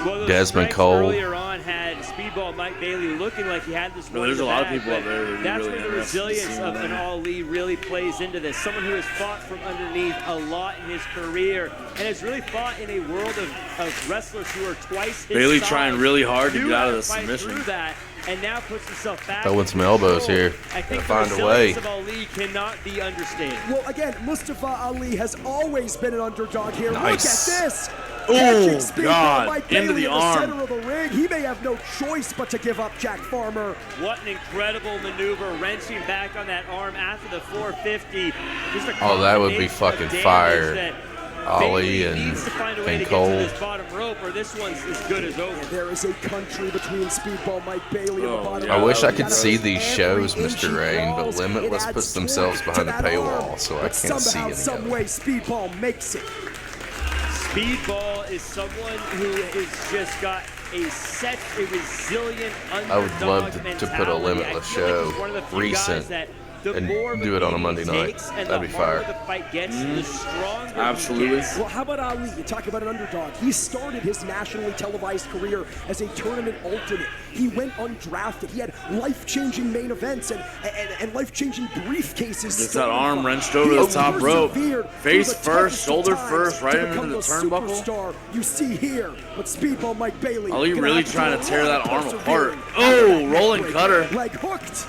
Speaker 4: Well, those
Speaker 2: Desmond
Speaker 4: strikes
Speaker 2: Cole.
Speaker 4: earlier on had Speedball Mike Bailey looking like he had this
Speaker 3: Well,
Speaker 4: one in
Speaker 3: there's
Speaker 4: the
Speaker 3: a lot of
Speaker 4: bag,
Speaker 3: people out
Speaker 4: but
Speaker 3: there that are
Speaker 4: that's
Speaker 3: really
Speaker 4: where the
Speaker 3: interested in
Speaker 4: resilience
Speaker 3: seeing
Speaker 4: of an
Speaker 3: that.
Speaker 4: Ali really plays into this. Someone who has fought from underneath a lot in his career and has really fought in a world of wrestlers who are twice his
Speaker 3: Bailey
Speaker 4: size.
Speaker 3: trying really hard to
Speaker 4: Knew
Speaker 3: get out
Speaker 4: how
Speaker 3: of the
Speaker 4: fight
Speaker 3: submission.
Speaker 4: through that. and now puts himself back.
Speaker 2: Throwing some elbows here.
Speaker 4: I think the
Speaker 2: Gotta find a way.
Speaker 4: resilience of Ali cannot be understated.
Speaker 5: Well, again, Mustafa Ali has always been an underdog here.
Speaker 2: Nice.
Speaker 5: Look at this.
Speaker 3: Oh, God.
Speaker 5: Mike
Speaker 3: Into
Speaker 5: Bailey
Speaker 3: the
Speaker 5: in
Speaker 3: arm.
Speaker 5: center of the ring. He may have no choice but to give up Jack Farmer.
Speaker 4: What an incredible maneuver, wrenching back on that arm after the 450. Just a
Speaker 2: Oh, that would be
Speaker 4: combination of
Speaker 2: fucking
Speaker 4: damage
Speaker 2: fire.
Speaker 4: that
Speaker 2: Ali
Speaker 4: Bailey
Speaker 2: and
Speaker 4: needs to find a way to
Speaker 2: Cole.
Speaker 4: get to this bottom rope, or this one's as good as over.
Speaker 5: There is a country between Speedball Mike Bailey and the bottom.
Speaker 3: yeah.
Speaker 2: I wish I
Speaker 5: He
Speaker 2: could
Speaker 5: gotta
Speaker 2: see
Speaker 5: make
Speaker 2: these
Speaker 5: every
Speaker 2: shows,
Speaker 5: inch he
Speaker 2: Mr. Rain, but
Speaker 5: crawls.
Speaker 2: Limitless
Speaker 5: It
Speaker 2: puts
Speaker 5: adds
Speaker 2: themselves
Speaker 5: torque
Speaker 2: behind
Speaker 5: to
Speaker 2: the
Speaker 5: that
Speaker 2: paywall,
Speaker 5: arm.
Speaker 2: so I
Speaker 5: But
Speaker 2: can't see
Speaker 5: somehow,
Speaker 2: any
Speaker 5: some
Speaker 2: of it.
Speaker 5: way, Speedball makes it.
Speaker 4: Speedball is someone who has just got a resilient underdog
Speaker 2: I would love to put a
Speaker 4: mentality.
Speaker 2: Limitless
Speaker 4: I feel like
Speaker 2: show
Speaker 4: he's one of the few
Speaker 2: recent
Speaker 4: guys that the
Speaker 2: and
Speaker 4: more of a
Speaker 2: do it on a
Speaker 4: beating
Speaker 2: Monday
Speaker 4: he
Speaker 2: night.
Speaker 4: takes and
Speaker 2: That'd
Speaker 4: the
Speaker 2: be
Speaker 4: harder
Speaker 2: fire.
Speaker 4: the fight gets, the stronger he
Speaker 3: Absolutely.
Speaker 4: gets.
Speaker 5: Well, how about Ali? You talk about an underdog. He started his nationally televised career as a tournament alternate. He went undrafted. He had life-changing main events and life-changing briefcases.
Speaker 3: Gets
Speaker 5: stolen
Speaker 3: that arm
Speaker 5: from.
Speaker 3: wrenched over
Speaker 5: He
Speaker 3: the top rope.
Speaker 5: persevered
Speaker 3: Face
Speaker 5: through the
Speaker 3: first,
Speaker 5: toughest
Speaker 3: shoulder
Speaker 5: of times
Speaker 3: first, right
Speaker 5: to
Speaker 3: into
Speaker 5: become
Speaker 3: the turnbuckle.
Speaker 5: superstar you see here. But Speedball Mike Bailey.
Speaker 3: Ali
Speaker 5: gonna
Speaker 3: really
Speaker 5: have
Speaker 3: trying
Speaker 5: do
Speaker 3: to
Speaker 5: a
Speaker 3: tear
Speaker 5: lot
Speaker 3: that
Speaker 5: of
Speaker 3: arm apart.
Speaker 5: persevering.
Speaker 3: Oh, rolling cutter.
Speaker 5: Leg hooked.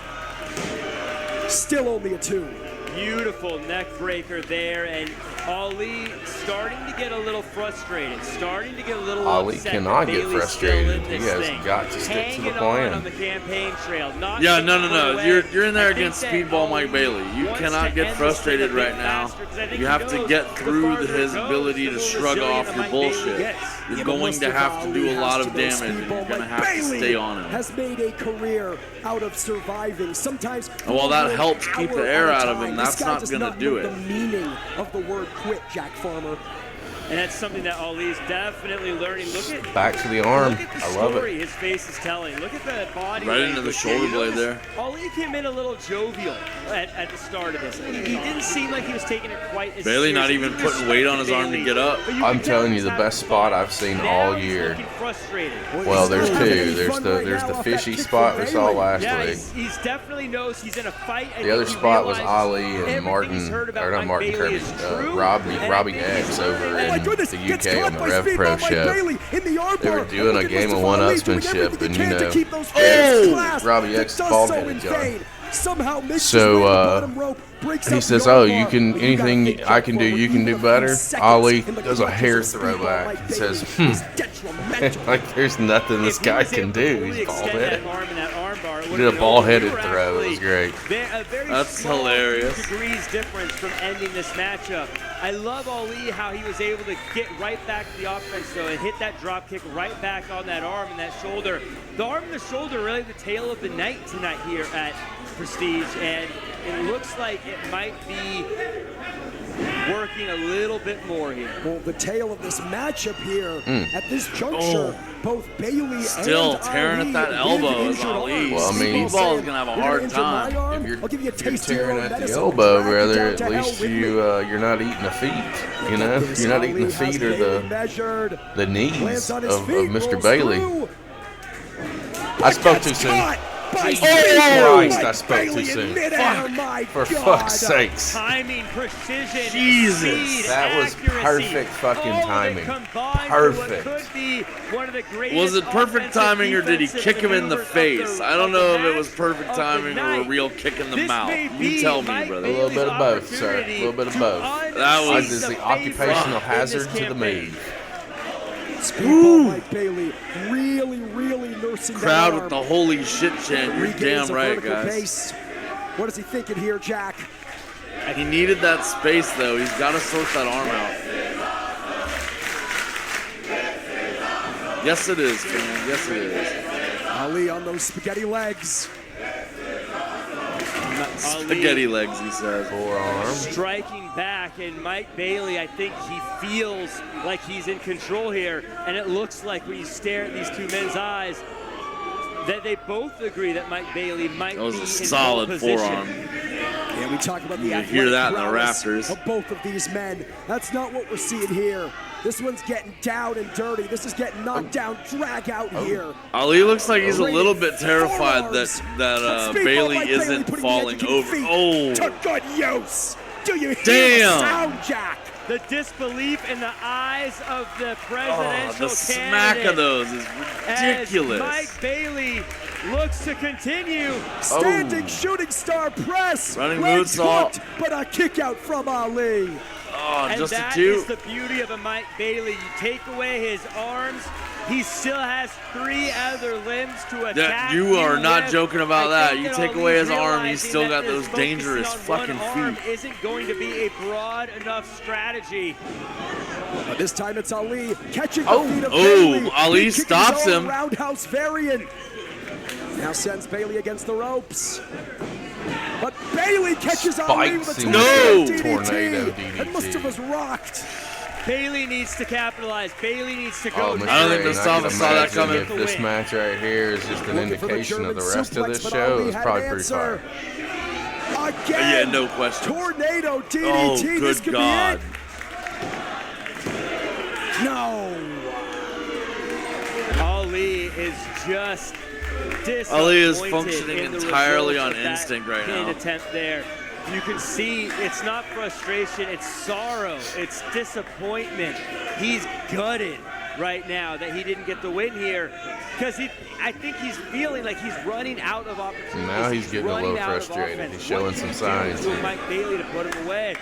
Speaker 5: Still only a 2.
Speaker 4: Beautiful neck breaker there, and Ali starting to get a little frustrated, starting to get a little
Speaker 2: Ali
Speaker 4: upset
Speaker 2: cannot
Speaker 4: that
Speaker 2: get
Speaker 4: Bailey's
Speaker 2: frustrated.
Speaker 4: still in
Speaker 2: He
Speaker 4: this
Speaker 2: has
Speaker 4: thing.
Speaker 2: got to stick to
Speaker 4: Hanging
Speaker 2: the plan.
Speaker 4: on the campaign trail. Not
Speaker 3: Yeah,
Speaker 4: taking
Speaker 3: no.
Speaker 4: it away.
Speaker 3: You're in there
Speaker 4: I think
Speaker 3: against
Speaker 4: that
Speaker 3: Speedball Mike
Speaker 4: Ali
Speaker 3: Bailey. You
Speaker 4: wants
Speaker 3: cannot
Speaker 4: to
Speaker 3: get
Speaker 4: end this
Speaker 3: frustrated
Speaker 4: thing a bit
Speaker 3: right now.
Speaker 4: faster, 'cause I think
Speaker 3: You
Speaker 4: he
Speaker 3: have to
Speaker 4: knows
Speaker 3: get
Speaker 4: the
Speaker 3: through
Speaker 4: farther
Speaker 3: his
Speaker 4: it goes,
Speaker 3: ability
Speaker 4: the
Speaker 3: to
Speaker 4: more
Speaker 3: shrug
Speaker 4: resilient
Speaker 3: off
Speaker 4: that
Speaker 3: your
Speaker 4: Mike Bailey
Speaker 3: bullshit.
Speaker 4: gets.
Speaker 3: You're
Speaker 5: Yeah, but
Speaker 3: going to
Speaker 5: Mustafa
Speaker 3: have to do
Speaker 5: Ali
Speaker 3: a lot
Speaker 5: has
Speaker 3: of
Speaker 5: to know
Speaker 3: damage, and you're
Speaker 5: Speedball
Speaker 3: going to
Speaker 5: Mike
Speaker 3: have to
Speaker 5: Bailey
Speaker 3: stay on him.
Speaker 5: has made a career out of surviving. Sometimes
Speaker 3: And while that
Speaker 5: for an
Speaker 3: helps keep the
Speaker 5: hour
Speaker 3: air
Speaker 5: at a
Speaker 3: out of him,
Speaker 5: time.
Speaker 3: that's
Speaker 5: This guy
Speaker 3: not
Speaker 5: does
Speaker 3: gonna
Speaker 5: not
Speaker 3: do
Speaker 5: know
Speaker 3: it.
Speaker 5: The meaning of the word quit, Jack Farmer.
Speaker 4: And that's something that Ali's definitely learning. Look at
Speaker 2: Back to the arm.
Speaker 4: Look at the
Speaker 2: I love
Speaker 4: story
Speaker 2: it.
Speaker 4: his face is telling. Look at the body.
Speaker 3: Right into the
Speaker 4: language.
Speaker 3: shoulder
Speaker 4: You
Speaker 3: blade
Speaker 4: notice
Speaker 3: there.
Speaker 4: Ali came in a little jovial at the start of this. He didn't seem like he was taking it quite as
Speaker 3: Bailey not
Speaker 4: seriously.
Speaker 3: even
Speaker 4: He
Speaker 3: putting weight on his arm to
Speaker 4: Bailey,
Speaker 3: get up.
Speaker 4: but you
Speaker 2: I'm
Speaker 4: can tell
Speaker 2: telling
Speaker 4: he's
Speaker 2: you, the
Speaker 4: having
Speaker 2: best spot
Speaker 4: fun.
Speaker 2: I've seen
Speaker 4: Now
Speaker 2: all
Speaker 4: he's
Speaker 2: year.
Speaker 4: looking frustrated.
Speaker 2: Well,
Speaker 5: he's
Speaker 2: there's
Speaker 5: not having
Speaker 2: two.
Speaker 5: any
Speaker 2: There's
Speaker 5: fun
Speaker 2: the
Speaker 5: right
Speaker 2: there's
Speaker 5: now
Speaker 2: the
Speaker 5: off that
Speaker 2: fishy
Speaker 5: kick
Speaker 2: spot
Speaker 5: from
Speaker 2: we saw
Speaker 5: Bailey.
Speaker 2: last
Speaker 4: Yeah,
Speaker 2: week.
Speaker 4: he's definitely knows he's in a fight. And
Speaker 2: The other
Speaker 4: he
Speaker 2: spot was
Speaker 4: realizes
Speaker 2: Ali and
Speaker 4: everything
Speaker 2: Martin,
Speaker 4: he's heard about
Speaker 2: or not
Speaker 4: Mike
Speaker 2: Martin
Speaker 4: Bailey
Speaker 2: Kirby,
Speaker 4: is true,
Speaker 2: Robbie
Speaker 4: and I
Speaker 2: Robbie
Speaker 4: think
Speaker 2: X
Speaker 4: he's
Speaker 2: over
Speaker 4: learning.
Speaker 5: Oh my
Speaker 2: in
Speaker 5: goodness,
Speaker 2: the
Speaker 5: gets
Speaker 2: UK
Speaker 5: caught
Speaker 2: on the
Speaker 5: by
Speaker 2: Rev Pro
Speaker 5: Speedball Mike
Speaker 2: show.
Speaker 5: Bailey in the arm
Speaker 2: They were
Speaker 5: bar.
Speaker 2: doing
Speaker 5: And
Speaker 2: a
Speaker 5: look at
Speaker 2: game of
Speaker 5: Mustafa Ali doing
Speaker 2: one-upsmanship,
Speaker 5: everything he
Speaker 2: and, you
Speaker 5: can to
Speaker 2: know,
Speaker 5: keep those fans clasped,
Speaker 2: Robbie
Speaker 5: but
Speaker 2: X
Speaker 5: does
Speaker 2: bald
Speaker 5: so
Speaker 2: headed
Speaker 5: in
Speaker 2: John.
Speaker 5: vain. Somehow makes
Speaker 2: So,
Speaker 5: his way to the bottom rope, breaks
Speaker 2: he
Speaker 5: out
Speaker 2: says,
Speaker 5: the
Speaker 2: "Oh,
Speaker 5: arm
Speaker 2: you
Speaker 5: bar,
Speaker 2: can
Speaker 5: but you gotta
Speaker 2: anything
Speaker 5: think
Speaker 2: I can do,
Speaker 5: Jack
Speaker 2: you can
Speaker 5: Farmer,
Speaker 2: do
Speaker 5: even a few
Speaker 2: better."
Speaker 5: seconds
Speaker 2: Ali
Speaker 5: in the
Speaker 2: does a
Speaker 5: clutches
Speaker 2: hair
Speaker 5: of Speedball
Speaker 2: throw back.
Speaker 5: Mike
Speaker 2: He says,
Speaker 5: Bailey is detrimental.
Speaker 2: Like there's nothing this
Speaker 4: If he
Speaker 2: guy
Speaker 4: was
Speaker 2: can
Speaker 4: able to
Speaker 2: do.
Speaker 4: fully
Speaker 2: He's bald
Speaker 4: extend
Speaker 2: headed.
Speaker 4: that arm in that arm bar, it
Speaker 2: He
Speaker 4: would've
Speaker 2: did a
Speaker 4: been
Speaker 2: ball
Speaker 4: over.
Speaker 2: headed
Speaker 4: We were
Speaker 2: throw. It was
Speaker 4: actually
Speaker 2: great.
Speaker 4: A very
Speaker 3: That's
Speaker 4: small
Speaker 3: hilarious.
Speaker 4: degrees difference from ending this matchup. I love Ali, how he was able to get right back to the offense though and hit that drop kick right back on that arm and that shoulder. The arm and the shoulder really the tale of the night tonight here at Prestige, and it looks like it might be working a little bit more here.
Speaker 5: Well, the tale of this matchup here at this juncture, both Bailey
Speaker 3: Still
Speaker 5: and
Speaker 3: tearing
Speaker 5: Ali
Speaker 3: at that
Speaker 5: with
Speaker 3: elbow is
Speaker 5: injured
Speaker 3: Ali.
Speaker 5: arms.
Speaker 2: Well, I mean,
Speaker 5: Speedball
Speaker 3: Speedball's
Speaker 5: saying,
Speaker 3: gonna have a
Speaker 5: "You're
Speaker 3: hard
Speaker 5: injure my
Speaker 3: time.
Speaker 5: arm?
Speaker 2: If
Speaker 5: I'll give you a
Speaker 2: if you're
Speaker 5: taste of your
Speaker 2: tearing
Speaker 5: own
Speaker 2: at the
Speaker 5: medicine.
Speaker 2: elbow,
Speaker 5: Drag you
Speaker 2: brother,
Speaker 5: down
Speaker 2: at
Speaker 5: to hell
Speaker 2: least
Speaker 5: with
Speaker 2: you
Speaker 5: me."
Speaker 2: you're not eating the feet. You know,
Speaker 5: This
Speaker 2: you're not
Speaker 5: Ali
Speaker 2: eating the
Speaker 5: has
Speaker 2: feet or
Speaker 5: Bailey measured.
Speaker 2: the knees
Speaker 5: Lands on his
Speaker 2: of
Speaker 5: feet,
Speaker 2: Mr.
Speaker 5: rolls
Speaker 2: Bailey.
Speaker 5: through.
Speaker 2: I spoke too
Speaker 5: Gets
Speaker 2: soon.
Speaker 5: caught by
Speaker 2: Jesus
Speaker 5: Speedball
Speaker 2: Christ,
Speaker 5: Mike
Speaker 2: I spoke too
Speaker 5: Bailey in
Speaker 2: soon.
Speaker 5: midair, my
Speaker 2: For
Speaker 5: God.
Speaker 2: fuck's sakes.
Speaker 4: Timing, precision,
Speaker 3: Jesus.
Speaker 4: speed,
Speaker 2: That was
Speaker 4: accuracy,
Speaker 2: perfect fucking
Speaker 4: all of it
Speaker 2: timing.
Speaker 4: combined
Speaker 2: Perfect.
Speaker 4: for what could be one of the greatest
Speaker 3: Was it perfect
Speaker 4: offensive,
Speaker 3: timing or did he
Speaker 4: defensive
Speaker 3: kick him in the
Speaker 4: maneuvers of
Speaker 3: face?
Speaker 4: the-
Speaker 3: I don't
Speaker 4: of the
Speaker 3: know if it
Speaker 4: match,
Speaker 3: was perfect
Speaker 4: of the
Speaker 3: timing or a
Speaker 4: night.
Speaker 3: real kick in the
Speaker 4: This
Speaker 3: mouth.
Speaker 4: may
Speaker 3: You
Speaker 4: be
Speaker 3: tell me,
Speaker 4: Mike
Speaker 3: brother.
Speaker 2: A little bit of
Speaker 4: Bailey's
Speaker 2: both, sir. A
Speaker 4: opportunity
Speaker 2: little bit of
Speaker 4: to
Speaker 2: both.
Speaker 3: That was-
Speaker 2: This is
Speaker 4: unseat
Speaker 2: the
Speaker 4: the
Speaker 2: occupational
Speaker 4: favorite in this
Speaker 2: hazard to the
Speaker 4: campaign.
Speaker 2: maid.
Speaker 5: Speedball Mike Bailey really nursing
Speaker 3: Crowd
Speaker 5: that
Speaker 3: with
Speaker 5: arm.
Speaker 3: the holy shit chant. You're
Speaker 5: Regains
Speaker 3: damn
Speaker 5: a
Speaker 3: right,
Speaker 5: vertical
Speaker 3: guys.
Speaker 5: pace. What is he thinking here, Jack?
Speaker 3: He needed that space, though. He's got to sort that arm out. Yes, it is, man. Yes, it is.
Speaker 5: Ali on those spaghetti legs.
Speaker 4: Ali
Speaker 3: Spaghetti legs, he says.
Speaker 2: Forearm.
Speaker 4: striking back, and Mike Bailey, I think he feels like he's in control here, and it looks like when you stare at these two men's eyes that they both agree that Mike Bailey might
Speaker 3: That was
Speaker 4: be
Speaker 3: a
Speaker 4: in
Speaker 3: solid
Speaker 4: pole position.
Speaker 3: forearm.
Speaker 5: Yeah, we talk about the
Speaker 3: You
Speaker 5: athletic
Speaker 3: hear that in the
Speaker 5: prowess
Speaker 3: rafters.
Speaker 5: of both of these men. That's not what we're seeing here. This one's getting down and dirty. This is getting knocked down, drag out here.
Speaker 3: Ali looks like he's a little bit
Speaker 5: Rated
Speaker 3: terrified
Speaker 5: forearms.
Speaker 3: that
Speaker 5: But Speedball
Speaker 3: Bailey
Speaker 5: Mike
Speaker 3: isn't
Speaker 5: putting the
Speaker 3: falling
Speaker 5: educated
Speaker 3: over.
Speaker 5: feet
Speaker 3: Oh,
Speaker 5: to good use. Do you hear
Speaker 3: Damn.
Speaker 5: the sound, Jack?
Speaker 4: The disbelief in the eyes of the presidential
Speaker 3: the smack
Speaker 4: candidate
Speaker 3: of those is ridiculous.
Speaker 4: as Mike Bailey looks to continue.
Speaker 5: Standing shooting star press.
Speaker 3: Running
Speaker 5: Legs
Speaker 3: moonsault.
Speaker 5: hooked, but a kick out from Ali.
Speaker 3: Oh,
Speaker 4: And
Speaker 3: just a
Speaker 4: that
Speaker 3: two.
Speaker 4: is the beauty of a Mike Bailey. You take away his arms, he still has 3 other limbs to attack.
Speaker 3: You are not
Speaker 4: with.
Speaker 3: joking about
Speaker 4: I
Speaker 3: that.
Speaker 4: think
Speaker 3: You
Speaker 4: that
Speaker 3: take
Speaker 4: Ali's
Speaker 3: away his arm, he's
Speaker 4: realizing
Speaker 3: still
Speaker 4: that
Speaker 3: got
Speaker 4: this
Speaker 3: those
Speaker 4: focusing
Speaker 3: dangerous
Speaker 4: on
Speaker 3: fucking
Speaker 4: one arm
Speaker 3: feet.
Speaker 4: isn't going to be a broad enough strategy.
Speaker 5: But this time it's Ali catching the
Speaker 3: Oh.
Speaker 5: feet of
Speaker 3: Oh,
Speaker 5: Bailey.
Speaker 3: Ali
Speaker 5: He kicking
Speaker 3: stops
Speaker 5: his own
Speaker 3: him.
Speaker 5: Roundhouse variant. Now sends Bailey against the ropes. But Bailey catches Ali with a
Speaker 2: Spikes him
Speaker 3: No!
Speaker 2: with a tornado DDT.
Speaker 5: And Mustafa's rocked.
Speaker 4: Bailey needs to capitalize. Bailey needs to go.
Speaker 2: Oh,
Speaker 3: I don't think
Speaker 2: man,
Speaker 3: Mustafa
Speaker 2: I can
Speaker 3: saw that
Speaker 2: imagine
Speaker 3: coming.
Speaker 2: If this match right here is just an
Speaker 5: Looking for the
Speaker 2: indication of the
Speaker 5: German
Speaker 2: rest of
Speaker 5: suplex,
Speaker 2: this
Speaker 5: but
Speaker 2: show,
Speaker 5: Ali
Speaker 2: it's
Speaker 5: had
Speaker 2: probably
Speaker 5: an
Speaker 2: pretty
Speaker 5: answer.
Speaker 2: fire.
Speaker 5: Again.
Speaker 3: Yeah, no question.
Speaker 5: Tornado DDT.
Speaker 3: Oh,
Speaker 5: This
Speaker 3: good
Speaker 5: could
Speaker 3: God.
Speaker 5: be it. No.
Speaker 4: Ali is just disappointed.
Speaker 3: Ali is functioning
Speaker 4: in the
Speaker 3: entirely
Speaker 4: results
Speaker 3: on
Speaker 4: of that
Speaker 3: instinct right
Speaker 4: pin
Speaker 3: now.
Speaker 4: attempt there. You can see it's not frustration, it's sorrow, it's disappointment. He's gutted right now that he didn't get the win here because I think he's feeling like he's running out of opportunities.
Speaker 2: Now he's getting a
Speaker 4: running
Speaker 2: little
Speaker 4: out of
Speaker 2: frustrated.
Speaker 4: offense.
Speaker 2: He's showing
Speaker 4: What
Speaker 2: some
Speaker 4: can
Speaker 2: signs
Speaker 4: he do to
Speaker 2: here.
Speaker 4: Mike Bailey to put him away.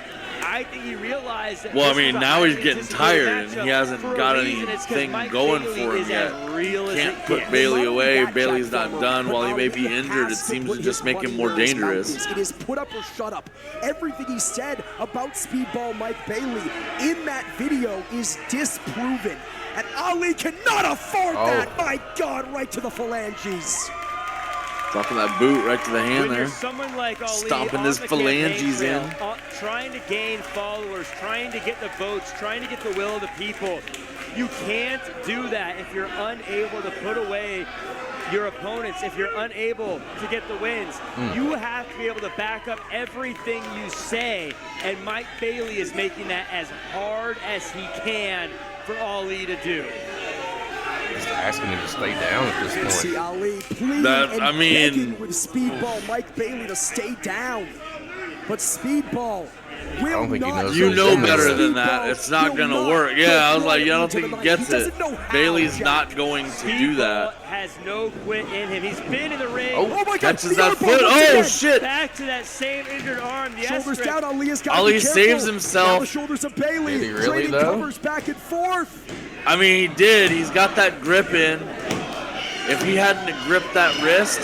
Speaker 4: I think he realized that.
Speaker 3: Well, I
Speaker 4: this
Speaker 3: mean,
Speaker 4: is a
Speaker 3: now he's
Speaker 4: highly
Speaker 3: getting
Speaker 4: anticipated
Speaker 3: tired and he
Speaker 4: matchup
Speaker 3: hasn't
Speaker 4: for a
Speaker 3: got
Speaker 4: reason. It's 'cause
Speaker 3: anything
Speaker 4: Mike
Speaker 3: going
Speaker 4: Bailey
Speaker 3: for him
Speaker 4: is
Speaker 3: yet.
Speaker 4: as real as
Speaker 3: Can't
Speaker 4: it
Speaker 3: put
Speaker 4: gets.
Speaker 3: Bailey
Speaker 5: Not only
Speaker 3: away.
Speaker 5: that,
Speaker 3: Bailey's
Speaker 5: Jack
Speaker 3: not
Speaker 5: Farmer,
Speaker 3: done.
Speaker 5: but
Speaker 3: While he may be
Speaker 5: Ali
Speaker 3: injured, it
Speaker 5: has to
Speaker 3: seems
Speaker 5: put
Speaker 3: to just
Speaker 5: his
Speaker 3: make him
Speaker 5: money
Speaker 3: more
Speaker 5: where his mouth
Speaker 3: dangerous.
Speaker 5: is. It is put up or shut up. Everything he said about Speedball Mike Bailey in that video is disproven. And Ali cannot afford
Speaker 2: Oh.
Speaker 5: that. My God, right to the phalanges.
Speaker 3: Dropping that boot right to the hand
Speaker 4: When
Speaker 3: there.
Speaker 4: there's someone like Ali
Speaker 3: Stomping
Speaker 4: on
Speaker 3: his
Speaker 4: the campaign
Speaker 3: phalanges
Speaker 4: trail,
Speaker 3: in.
Speaker 4: trying to gain followers, trying to get the votes, trying to get the will of the people, you can't do that if you're unable to put away your opponents, if you're unable to get the wins. You have to be able to back up everything you say, and Mike Bailey is making that as hard as he can for Ali to do.
Speaker 2: Just asking him to stay down at this point.
Speaker 5: See Ali pleading
Speaker 3: That-
Speaker 5: and
Speaker 3: I mean-
Speaker 5: begging with Speedball Mike Bailey to stay down. But Speedball will
Speaker 2: don't think he
Speaker 5: not.
Speaker 2: knows
Speaker 3: You
Speaker 2: what's
Speaker 3: know
Speaker 2: in there.
Speaker 3: better than that.
Speaker 5: Speedball
Speaker 3: It's not
Speaker 5: will
Speaker 3: going to
Speaker 5: not
Speaker 3: work. Yeah, I was
Speaker 5: go
Speaker 3: like, I don't
Speaker 5: into
Speaker 3: think
Speaker 5: the
Speaker 3: he
Speaker 5: night.
Speaker 3: gets
Speaker 5: He
Speaker 3: it.
Speaker 5: doesn't know how,
Speaker 3: Bailey's
Speaker 5: Jack.
Speaker 3: not going to do that.
Speaker 4: Has no quit in him. He's been in the ring.
Speaker 5: Oh my God!
Speaker 3: Catches
Speaker 5: the
Speaker 3: that
Speaker 5: elbow
Speaker 3: foot.
Speaker 5: once
Speaker 3: Oh,
Speaker 5: again.
Speaker 3: shit.
Speaker 4: Back to that same injured arm. The
Speaker 5: Shoulders
Speaker 4: S-grip.
Speaker 5: down. Ali has got to
Speaker 3: Ali
Speaker 5: be careful.
Speaker 3: saves himself.
Speaker 5: Down the shoulders of Bailey.
Speaker 2: Did he really,
Speaker 5: Trading
Speaker 2: though?
Speaker 5: covers back and forth.
Speaker 3: I mean, he did. He's got that grip in. If he hadn't gripped that wrist,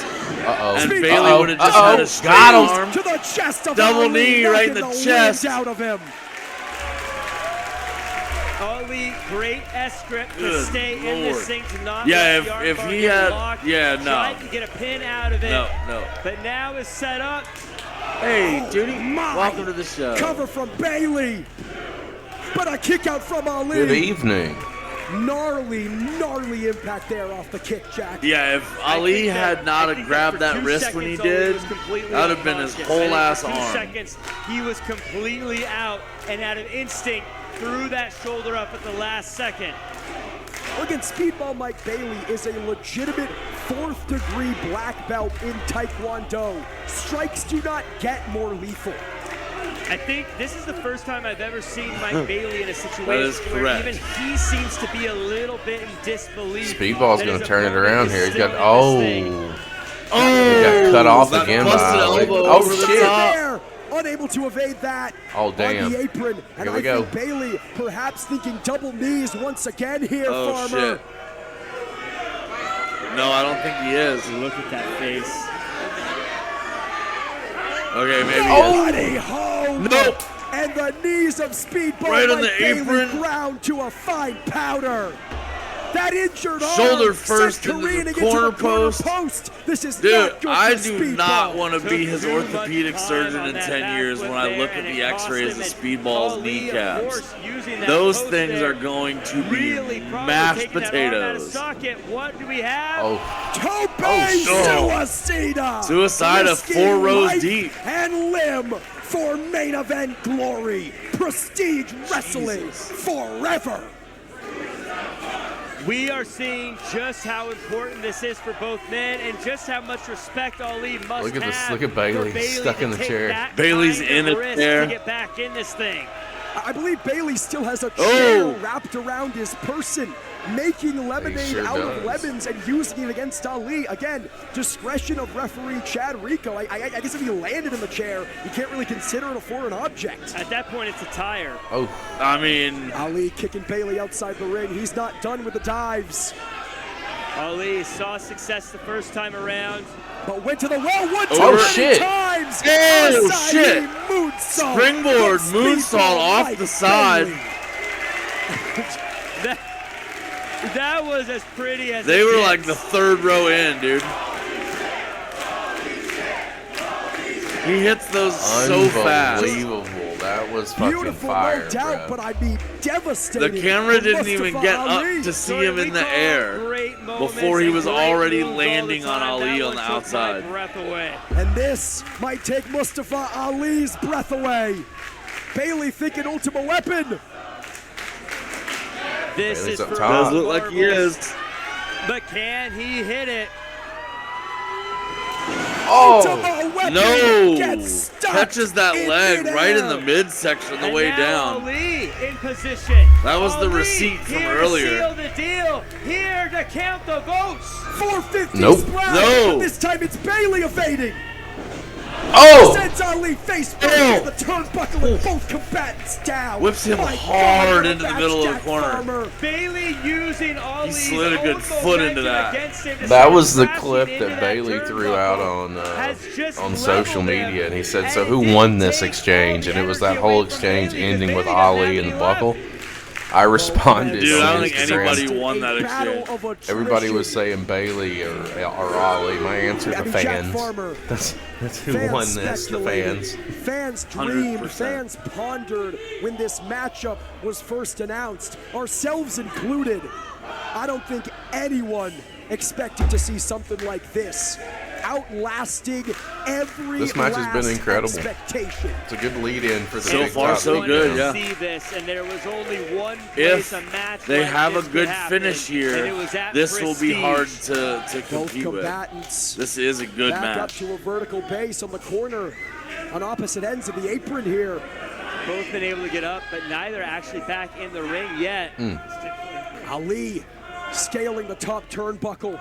Speaker 2: Uh-oh.
Speaker 3: and
Speaker 5: Speed-
Speaker 3: Bailey
Speaker 2: Uh-oh.
Speaker 3: would have just
Speaker 2: Uh-oh.
Speaker 3: had a straight
Speaker 2: Got him.
Speaker 3: arm.
Speaker 5: To the chest of
Speaker 3: Double
Speaker 5: Ali,
Speaker 3: knee right in
Speaker 5: knocking
Speaker 3: the
Speaker 5: wind
Speaker 3: chest.
Speaker 5: out of him.
Speaker 4: Ali, great S-grip to
Speaker 3: Good
Speaker 4: stay in
Speaker 3: Lord.
Speaker 4: this thing to not
Speaker 3: Yeah,
Speaker 4: let the
Speaker 3: if
Speaker 4: armbar
Speaker 3: he
Speaker 4: get
Speaker 3: had-
Speaker 4: locked.
Speaker 3: yeah, no.
Speaker 4: Tried to get a pin out of it.
Speaker 3: No.
Speaker 4: But now is set up.
Speaker 3: Hey, Judy,
Speaker 5: my.
Speaker 3: welcome to the show.
Speaker 5: Cover from Bailey. But a kick out from Ali.
Speaker 2: Good evening.
Speaker 5: Gnarly impact there off the kick, Jack.
Speaker 3: Yeah, if Ali had not have grabbed that wrist when he did, that would have been his whole ass
Speaker 4: For 2
Speaker 3: arm.
Speaker 4: seconds, he was completely out and out of instinct threw that shoulder up at the last second.
Speaker 5: Again, Speedball Mike Bailey is a legitimate 4th degree black belt in Taekwondo. Strikes do not get more lethal.
Speaker 4: I think this is the first time I've ever seen Mike Bailey in a
Speaker 3: That is
Speaker 4: situation where
Speaker 3: correct.
Speaker 4: even he seems to be a little bit in disbelief.
Speaker 2: Speedball's
Speaker 4: that
Speaker 2: going
Speaker 4: his
Speaker 2: to turn it
Speaker 4: opponent
Speaker 2: around
Speaker 4: is
Speaker 2: here. He's
Speaker 4: still
Speaker 2: got,
Speaker 4: in this thing.
Speaker 2: he got cut off
Speaker 3: that
Speaker 2: again
Speaker 3: busted
Speaker 2: by Ali.
Speaker 3: elbow
Speaker 2: Oh,
Speaker 3: over the
Speaker 2: shit.
Speaker 3: top.
Speaker 5: There, unable to evade that.
Speaker 2: Oh,
Speaker 5: On
Speaker 2: damn.
Speaker 5: the apron. And
Speaker 2: Here we
Speaker 5: I
Speaker 2: go.
Speaker 5: think Bailey perhaps thinking double knees once again here,
Speaker 3: Oh,
Speaker 5: Farmer.
Speaker 3: shit. No, I don't think he is.
Speaker 4: Look at that face.
Speaker 3: Okay, maybe.
Speaker 5: Nobody home.
Speaker 3: Nope.
Speaker 5: And the knees of Speedball
Speaker 3: Right on
Speaker 5: Mike
Speaker 3: the
Speaker 5: Bailey
Speaker 3: apron.
Speaker 5: ground to a fine powder. That injured
Speaker 3: Shoulder
Speaker 5: arm
Speaker 3: first
Speaker 5: sent
Speaker 3: into the
Speaker 5: careening
Speaker 3: corner
Speaker 5: into the corner
Speaker 3: post.
Speaker 5: This is
Speaker 3: Dude,
Speaker 5: not good
Speaker 3: I
Speaker 5: for
Speaker 3: do
Speaker 5: Speedball.
Speaker 3: not want to be his
Speaker 4: Took too much
Speaker 3: orthopedic
Speaker 4: time
Speaker 3: surgeon
Speaker 4: on
Speaker 3: in
Speaker 4: that
Speaker 3: 10 years
Speaker 4: backflip
Speaker 3: when I look
Speaker 4: there,
Speaker 3: at
Speaker 4: and
Speaker 3: the
Speaker 4: it cost
Speaker 3: x-rays of
Speaker 4: him.
Speaker 3: Speedball's
Speaker 4: Ali, of
Speaker 3: kneecaps.
Speaker 4: course, using that
Speaker 3: Those
Speaker 4: post
Speaker 3: things
Speaker 4: there,
Speaker 3: are going to be
Speaker 4: really probably
Speaker 3: mashed
Speaker 4: taking that arm out of
Speaker 3: potatoes.
Speaker 4: socket. What do we have?
Speaker 2: Oh,
Speaker 5: Tope
Speaker 3: Oh,
Speaker 5: Suicida.
Speaker 3: Suicida,
Speaker 5: Risking
Speaker 3: 4 rows
Speaker 5: life
Speaker 3: deep.
Speaker 5: And limb for main event glory. Prestige wrestling forever.
Speaker 4: We are seeing just how important this is for both men and just how much respect Ali must
Speaker 2: Look at this-
Speaker 4: have
Speaker 2: look at Bailey.
Speaker 4: for
Speaker 2: He's stuck
Speaker 4: to
Speaker 2: in the
Speaker 4: take
Speaker 2: chair.
Speaker 4: that
Speaker 3: Bailey's
Speaker 4: kind
Speaker 3: in
Speaker 4: of
Speaker 3: a
Speaker 4: risk
Speaker 3: chair.
Speaker 4: to get back in this thing.
Speaker 5: I believe Bailey still has a chair wrapped around his person, making lemonade out of lemons and using it against Ali. Again, discretion of referee Chad Rico. I guess if he landed in the chair, you can't really consider it a foreign object.
Speaker 4: At that point, it's a tire.
Speaker 2: Oh.
Speaker 3: I mean,
Speaker 5: Ali kicking Bailey outside the ring. He's not done with the dives.
Speaker 4: Ali saw success the first time around.
Speaker 5: But went to the well one times.
Speaker 3: Oh, shit.
Speaker 5: Moonsault.
Speaker 3: Springboard moonsault off the side.
Speaker 4: That was as pretty as
Speaker 3: they were like the third row in, dude. He hits those so fast.
Speaker 2: Unbelievable. That was fucking
Speaker 5: Beautiful,
Speaker 2: fire,
Speaker 5: no doubt,
Speaker 2: bro.
Speaker 5: but I'd be devastated.
Speaker 3: The camera didn't
Speaker 5: Mustafa
Speaker 3: even get
Speaker 5: Ali.
Speaker 3: up to see him in the air before he was already landing on Ali on the outside.
Speaker 5: And this might take Mustafa Ali's breath away. Bailey thinking ultimate weapon.
Speaker 4: This is for
Speaker 3: does look like he is.
Speaker 4: But can he hit it?
Speaker 2: Oh,
Speaker 3: no!
Speaker 5: Catches
Speaker 3: that leg right in the
Speaker 5: midair.
Speaker 3: midsection on the way down.
Speaker 4: Ali in position.
Speaker 3: That was the
Speaker 4: Ali
Speaker 3: receipt from
Speaker 4: here
Speaker 3: earlier.
Speaker 4: To seal the deal. Here to count the votes.
Speaker 5: 450
Speaker 2: Nope.
Speaker 5: splash.
Speaker 3: No.
Speaker 5: This time it's Bailey evading.
Speaker 2: Oh!
Speaker 5: Sends Ali face first in the turnbuckle and both combatants down.
Speaker 3: Whips him
Speaker 5: My
Speaker 3: hard
Speaker 5: God,
Speaker 3: into the middle of the
Speaker 5: Jack
Speaker 3: corner.
Speaker 5: Farmer.
Speaker 4: Bailey using Ali's
Speaker 3: slid a good
Speaker 4: own
Speaker 3: foot into
Speaker 4: momentum
Speaker 3: that.
Speaker 4: against him to
Speaker 2: That
Speaker 4: send
Speaker 2: was the
Speaker 4: crashing
Speaker 2: clip
Speaker 4: into
Speaker 2: that Bailey threw out
Speaker 4: turnbuckle.
Speaker 2: on social media, and he said, "So who won this exchange?" And it was that whole exchange ending with Ali and the buckle. I responded
Speaker 3: Dude, I
Speaker 2: on
Speaker 3: don't think
Speaker 2: Instagram.
Speaker 3: anybody won that exchange.
Speaker 2: Everybody was saying Bailey or Ali. My answer, the
Speaker 5: Jack
Speaker 2: fans.
Speaker 5: Farmer.
Speaker 2: That's who
Speaker 5: Fans
Speaker 2: won this. The
Speaker 5: speculated.
Speaker 2: fans.
Speaker 5: Fans dreamed,
Speaker 3: 100%.
Speaker 5: fans pondered when this matchup was first announced, ourselves included. I don't think anyone expected to see something like this, outlasting every
Speaker 2: This match has been
Speaker 5: last
Speaker 2: incredible.
Speaker 5: expectation.
Speaker 2: It's a good lead-in for the
Speaker 3: So
Speaker 2: big
Speaker 3: far,
Speaker 2: top
Speaker 3: so
Speaker 2: league
Speaker 3: good,
Speaker 2: now.
Speaker 3: yeah.
Speaker 4: See this, and there was only one
Speaker 3: If
Speaker 4: place a match
Speaker 3: they
Speaker 4: like
Speaker 3: have a
Speaker 4: this
Speaker 3: good
Speaker 4: could happen,
Speaker 3: finish
Speaker 4: and it
Speaker 3: here,
Speaker 4: was at
Speaker 3: this will be
Speaker 4: Prestige.
Speaker 3: hard to
Speaker 5: Both
Speaker 3: compete with.
Speaker 5: combatants
Speaker 3: This is a good
Speaker 5: back up
Speaker 3: match.
Speaker 5: to a vertical base on the corner on opposite ends of the apron here.
Speaker 4: Both been able to get up, but neither actually back in the ring yet.
Speaker 5: Ali scaling the top turnbuckle.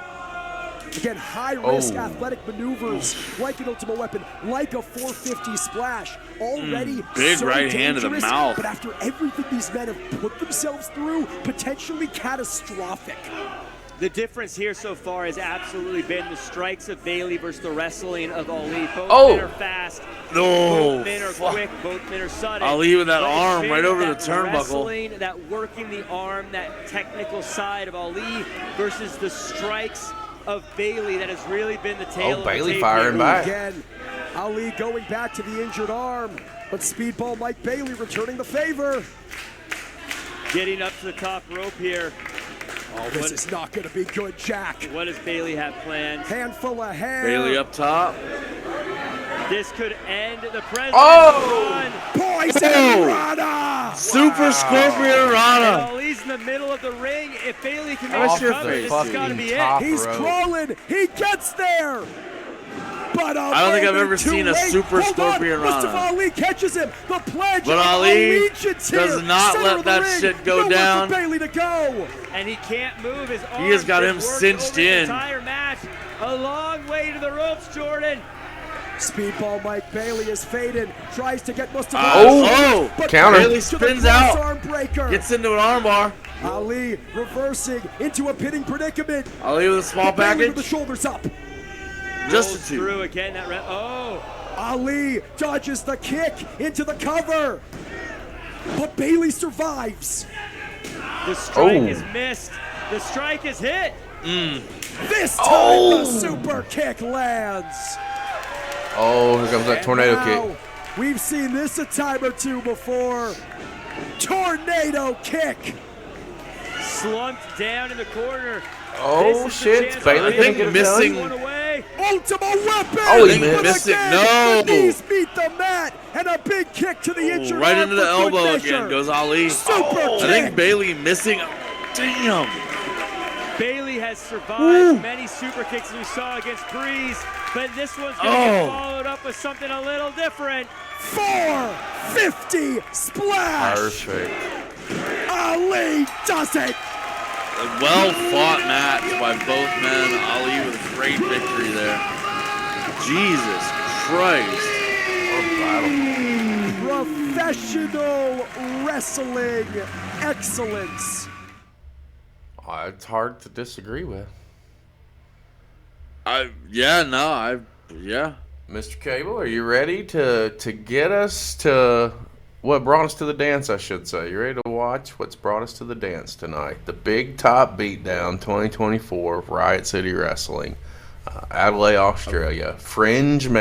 Speaker 5: Again, high-risk
Speaker 2: Oh.
Speaker 5: athletic maneuvers, like an ultimate weapon, like a 450 splash. Already
Speaker 3: Big
Speaker 5: so
Speaker 3: right hand to the
Speaker 5: dangerous,
Speaker 3: mouth.
Speaker 5: but after everything these men have put themselves through, potentially catastrophic.
Speaker 4: The difference here so far has absolutely been the strikes of Bailey versus the wrestling of Ali. Both men are fast, both men are quick, both men are sudden.
Speaker 3: Ali with that
Speaker 4: But it's
Speaker 3: arm
Speaker 4: been
Speaker 3: right over the
Speaker 4: that
Speaker 3: turnbuckle.
Speaker 4: Wrestling, that working the arm, that technical side of Ali versus the strikes of Bailey that has really been the tail of the
Speaker 2: Bailey
Speaker 4: tape
Speaker 2: firing
Speaker 4: here.
Speaker 2: back.
Speaker 5: Again, Ali going back to the injured arm, but Speedball Mike Bailey returning the favor.
Speaker 4: Getting up to the top rope here.
Speaker 5: Oh, this is not going to be good, Jack.
Speaker 4: What does Bailey have planned?
Speaker 5: Handful of hair.
Speaker 3: Bailey up top.
Speaker 4: This could end the president's run.
Speaker 5: Poison Rana.
Speaker 3: Super Scorpion
Speaker 4: And
Speaker 3: Rana.
Speaker 4: Ali's in the middle of the ring. If Bailey can
Speaker 3: Off
Speaker 4: make
Speaker 3: your
Speaker 4: a cover,
Speaker 3: face.
Speaker 4: this has got to be
Speaker 2: Top
Speaker 4: it.
Speaker 5: He's
Speaker 2: rope.
Speaker 5: crawling. He gets there. But
Speaker 3: I don't think I've ever
Speaker 5: too
Speaker 3: seen a
Speaker 5: late.
Speaker 3: Super
Speaker 5: Hold
Speaker 3: Scorpion
Speaker 5: on.
Speaker 3: Rana.
Speaker 5: Mustafa Ali catches him. The pledge
Speaker 3: But
Speaker 5: of
Speaker 3: Ali
Speaker 5: allegiance here.
Speaker 3: does not
Speaker 5: Center
Speaker 3: let
Speaker 5: of the
Speaker 3: that
Speaker 5: ring.
Speaker 3: shit go
Speaker 5: Nowhere
Speaker 3: down.
Speaker 5: for Bailey to go.
Speaker 4: And he can't move his arm.
Speaker 3: He has got him
Speaker 4: worked
Speaker 3: cinched
Speaker 4: over the
Speaker 3: in.
Speaker 4: entire match. A long way to the ropes, Jordan.
Speaker 5: Speedball Mike Bailey is faded. Tries to get Mustafa
Speaker 3: Oh,
Speaker 5: but
Speaker 2: counter.
Speaker 5: Bailey
Speaker 3: Bailey
Speaker 5: to the
Speaker 3: spins
Speaker 5: cross
Speaker 3: out.
Speaker 5: arm breaker.
Speaker 3: Gets into an armbar.
Speaker 5: Ali reversing into a pitting predicament.
Speaker 3: Ali with a small
Speaker 5: Bailey with the
Speaker 3: package.
Speaker 5: shoulders up.
Speaker 3: Just
Speaker 4: Rolls
Speaker 3: a two.
Speaker 4: through again. That oh.
Speaker 5: Ali dodges the kick into the cover. But Bailey survives.
Speaker 4: The strike
Speaker 2: Oh.
Speaker 4: is missed. The strike is hit.
Speaker 5: This time the super kick lands.
Speaker 2: Oh, here comes that tornado
Speaker 5: Now,
Speaker 2: kick.
Speaker 5: we've seen this a time or two before. Tornado kick.
Speaker 4: Slumped down in the corner.
Speaker 2: Oh,
Speaker 4: This is the
Speaker 2: shit.
Speaker 4: chance
Speaker 2: Bailey
Speaker 4: for
Speaker 3: I think
Speaker 2: gonna get it
Speaker 3: missing-
Speaker 2: done?
Speaker 4: One away.
Speaker 5: Ultimate weapon.
Speaker 2: Oh, he
Speaker 5: But
Speaker 2: missed
Speaker 3: it.
Speaker 5: again,
Speaker 3: No.
Speaker 5: The knees meet the mat, and a big kick to the injured
Speaker 3: Right
Speaker 5: arm
Speaker 3: into the
Speaker 5: for good
Speaker 3: elbow
Speaker 5: measure.
Speaker 3: again goes Ali.
Speaker 5: Super
Speaker 3: I
Speaker 5: kick.
Speaker 3: think Bailey missing. Damn.
Speaker 4: Bailey has survived many super kicks we saw against Breeze, but this one's going to get followed up with something a little different.
Speaker 5: 450 splash.
Speaker 2: Perfect.
Speaker 5: Ali does it.
Speaker 3: A well-fought match by both men. Ali with a great victory there. Jesus Christ.
Speaker 2: What a battle.
Speaker 5: Professional wrestling excellence.
Speaker 2: It's hard to disagree with. Mr. Cable, are you ready to get us to what brought us to the dance, I should say? You ready to watch what's brought us to the dance tonight? The Big Top Beatdown 2024, Riot City Wrestling, Adelaide, Australia. Fringe